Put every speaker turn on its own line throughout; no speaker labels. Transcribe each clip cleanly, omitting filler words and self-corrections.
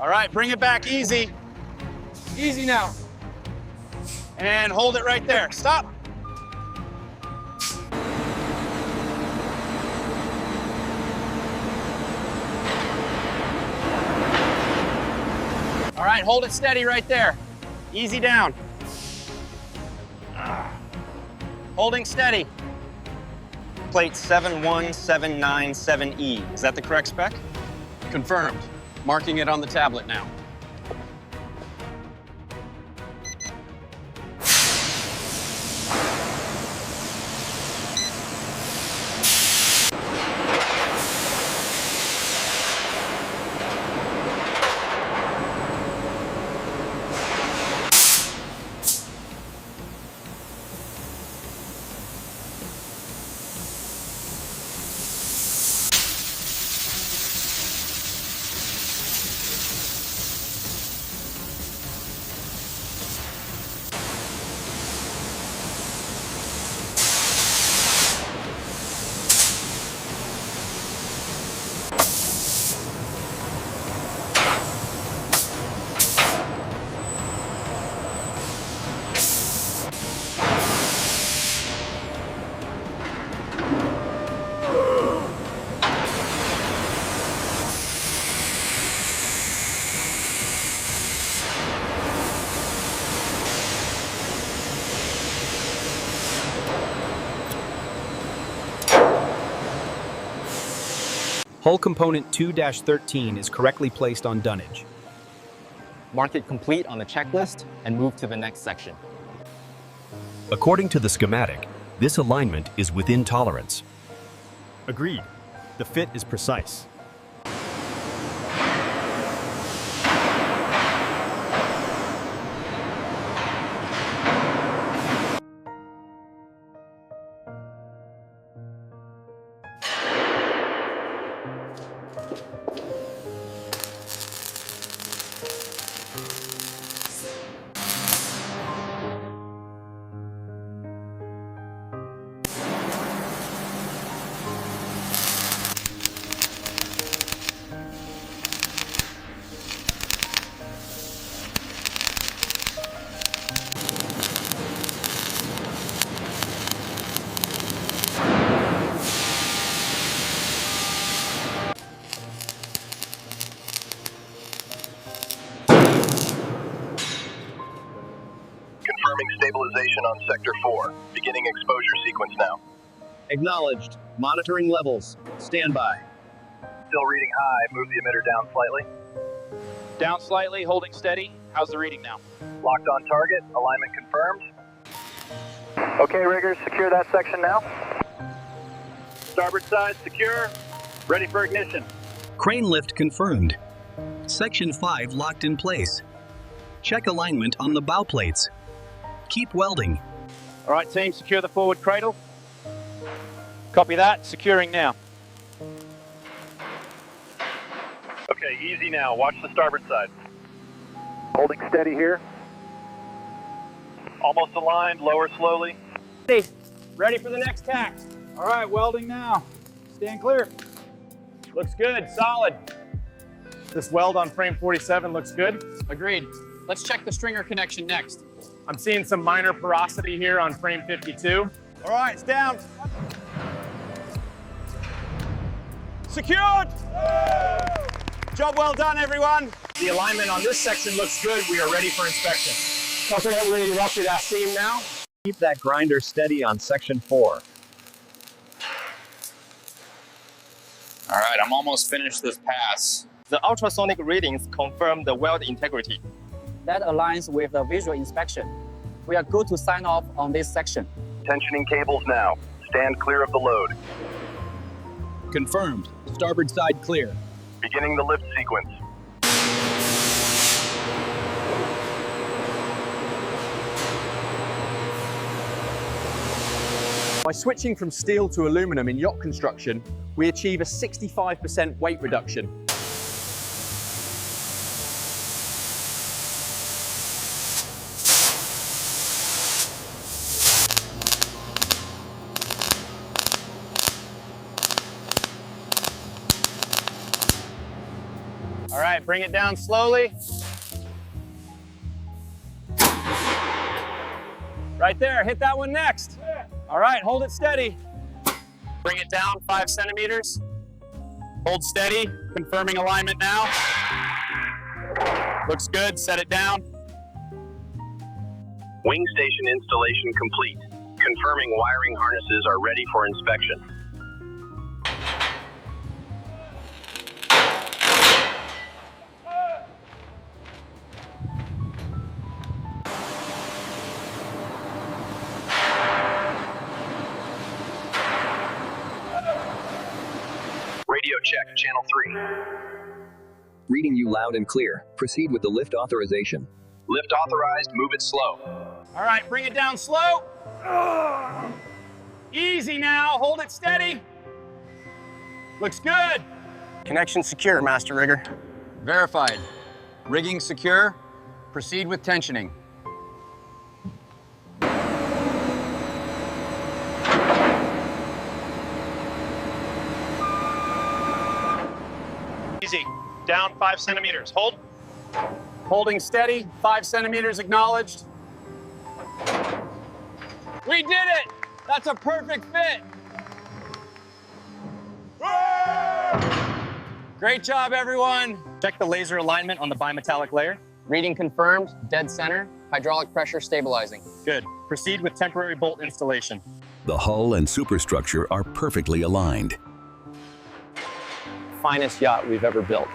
All right, bring it back easy. Easy now. And hold it right there. Stop. All right, hold it steady right there. Easy down. Holding steady.
Plate 71797E. Is that the correct spec?
Confirmed. Marking it on the tablet now.
Hull component 2-13 is correctly placed on dunnage.
Mark it complete on the checklist and move to the next section.
According to the schematic, this alignment is within tolerance.
Agreed. The fit is precise.
Confirming stabilization on Sector 4. Beginning exposure sequence now.
Acknowledged. Monitoring levels. Stand by.
Still reading high. Move the emitter down slightly.
Down slightly, holding steady. How's the reading now?
Locked on target. Alignment confirmed. Okay, riggers, secure that section now. Starboard side secure. Ready for ignition.
Crane lift confirmed. Section 5 locked in place. Check alignment on the bow plates. Keep welding.
All right, team, secure the forward cradle. Copy that, securing now.
Okay, easy now. Watch the starboard side. Holding steady here. Almost aligned. Lower slowly.
Ready for the next tack. All right, welding now. Stand clear. Looks good, solid. This weld on frame 47 looks good. Agreed. Let's check the stringer connection next. I'm seeing some minor porosity here on frame 52. All right, it's down. Secured! Job well done, everyone. The alignment on this section looks good. We are ready for inspection. Okay, we're ready to rupture that seam now.
Keep that grinder steady on Section 4.
All right, I'm almost finished this pass.
The ultrasonic readings confirm the weld integrity.
That aligns with the visual inspection. We are good to sign off on this section.
Tensioning cables now. Stand clear of the load.
Confirmed. Starboard side clear.
Beginning the lift sequence.
By switching from steel to aluminum in yacht construction, we achieve a 65% weight reduction. All right, bring it down slowly. Right there, hit that one next. All right, hold it steady. Bring it down 5 centimeters. Hold steady, confirming alignment now. Looks good, set it down.
Wing station installation complete. Confirming wiring harnesses are ready for inspection. Radio check, channel 3.
Reading you loud and clear. Proceed with the lift authorization.
Lift authorized, move it slow.
All right, bring it down slow. Easy now, hold it steady. Looks good.
Connection secure, Master Rigger.
Verified. Rigging secure. Proceed with tensioning.
Easy, down 5 centimeters, hold. Holding steady, 5 centimeters acknowledged. We did it! That's a perfect fit. Great job, everyone.
Check the laser alignment on the bimetallic layer.
Reading confirmed, dead center, hydraulic pressure stabilizing.
Good. Proceed with temporary bolt installation.
The hull and superstructure are perfectly aligned.
Finest yacht we've ever built.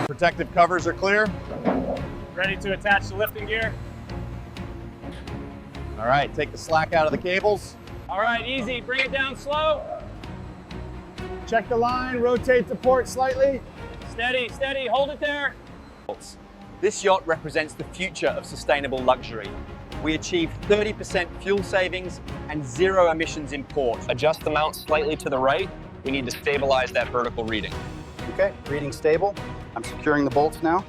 Protective covers are clear. Ready to attach the lifting gear. All right, take the slack out of the cables. All right, easy, bring it down slow. Check the line, rotate the port slightly. Steady, steady, hold it there.
This yacht represents the future of sustainable luxury. We achieved 30% fuel savings and 0 emissions in port. Adjust the mount slightly to the right. We need to stabilize that vertical reading.
Okay, reading stable. I'm securing the bolts now.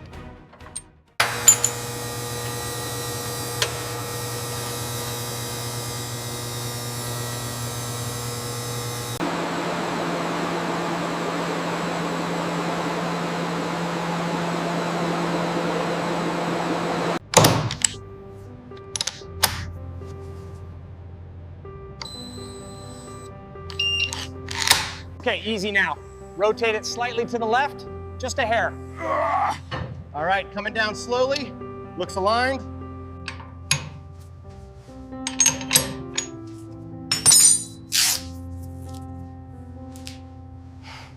Okay, easy now. Rotate it slightly to the left, just a hair. All right, coming down slowly. Looks aligned.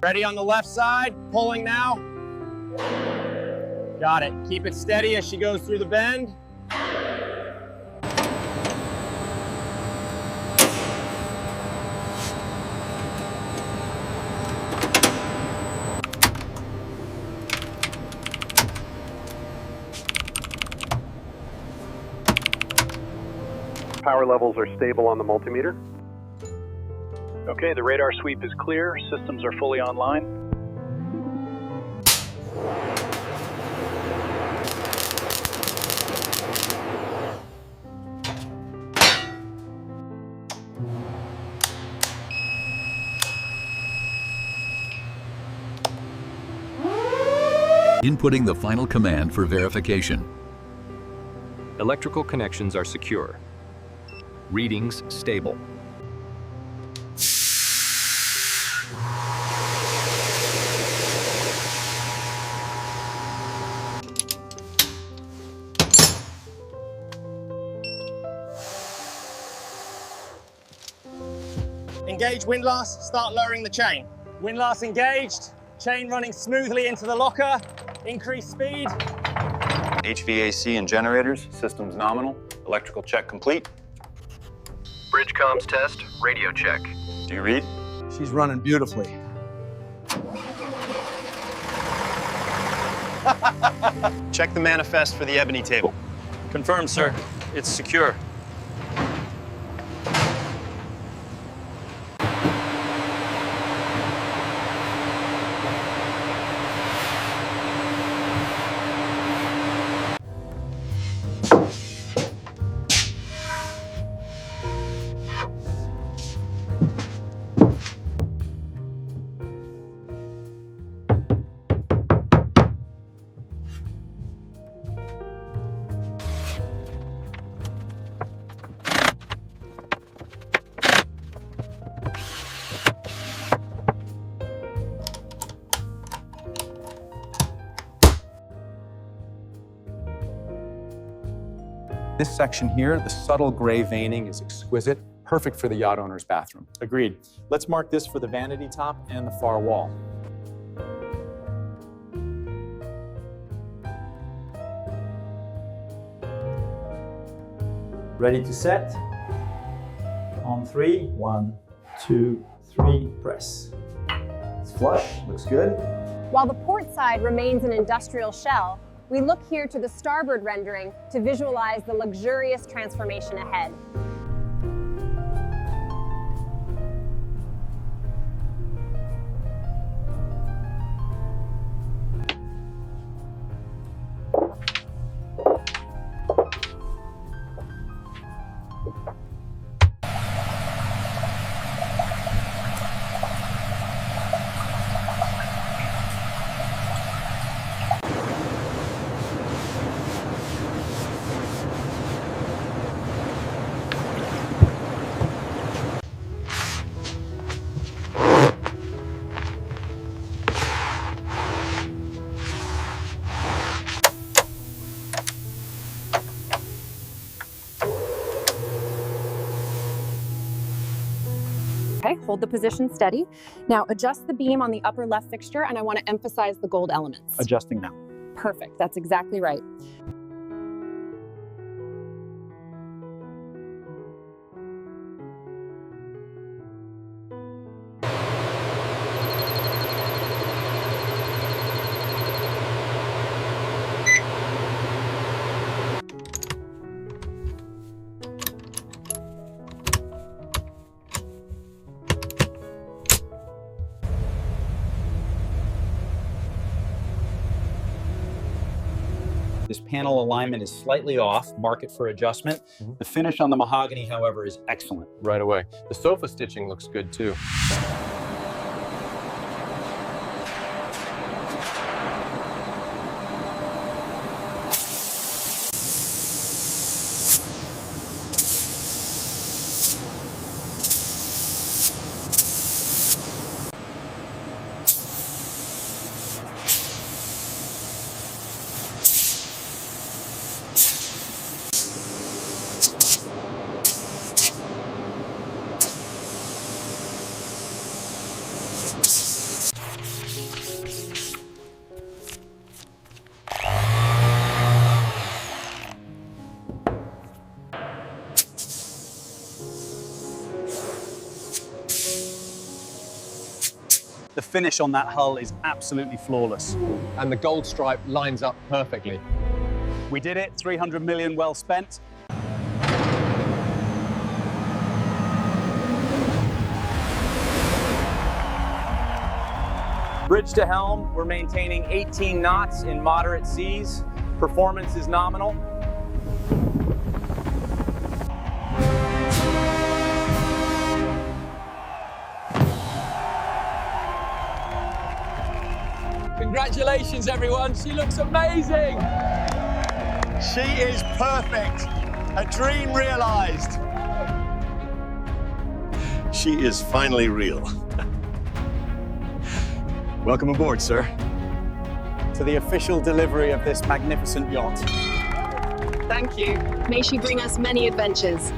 Ready on the left side, pulling now. Got it. Keep it steady as she goes through the bend.
Power levels are stable on the multimeter. Okay, the radar sweep is clear. Systems are fully online.
Inputting the final command for verification.
Electrical connections are secure. Readings stable.
Engage windlass, start lowering the chain. Windlass engaged, chain running smoothly into the locker, increase speed.
HVAC and generators, systems nominal. Electrical check complete. Bridge comms test, radio check. Do you read?
She's running beautifully.
Check the manifest for the ebony table.
Confirmed, sir. It's secure.
This section here, the subtle gray veining is exquisite, perfect for the yacht owner's bathroom.
Agreed. Let's mark this for the vanity top and the far wall. Ready to set? On 3, 1, 2, 3, press. It's flush, looks good.
While the port side remains an industrial shell, we look here to the starboard rendering to visualize the luxurious transformation ahead. Okay, hold the position steady. Now adjust the beam on the upper left fixture, and I want to emphasize the gold elements.
Adjusting now.
Perfect, that's exactly right.
This panel alignment is slightly off, mark it for adjustment. The finish on the mahogany, however, is excellent.
Right away. The sofa stitching looks good too.
The finish on that hull is absolutely flawless.
And the gold stripe lines up perfectly.
We did it, 300 million well spent. Bridge to helm, we're maintaining 18 knots in moderate seas. Performance is nominal.
Congratulations, everyone. She looks amazing.
She is perfect. A dream realized.
She is finally real.
Welcome aboard, sir.
To the official delivery of this magnificent yacht.
Thank you. May she bring us many adventures.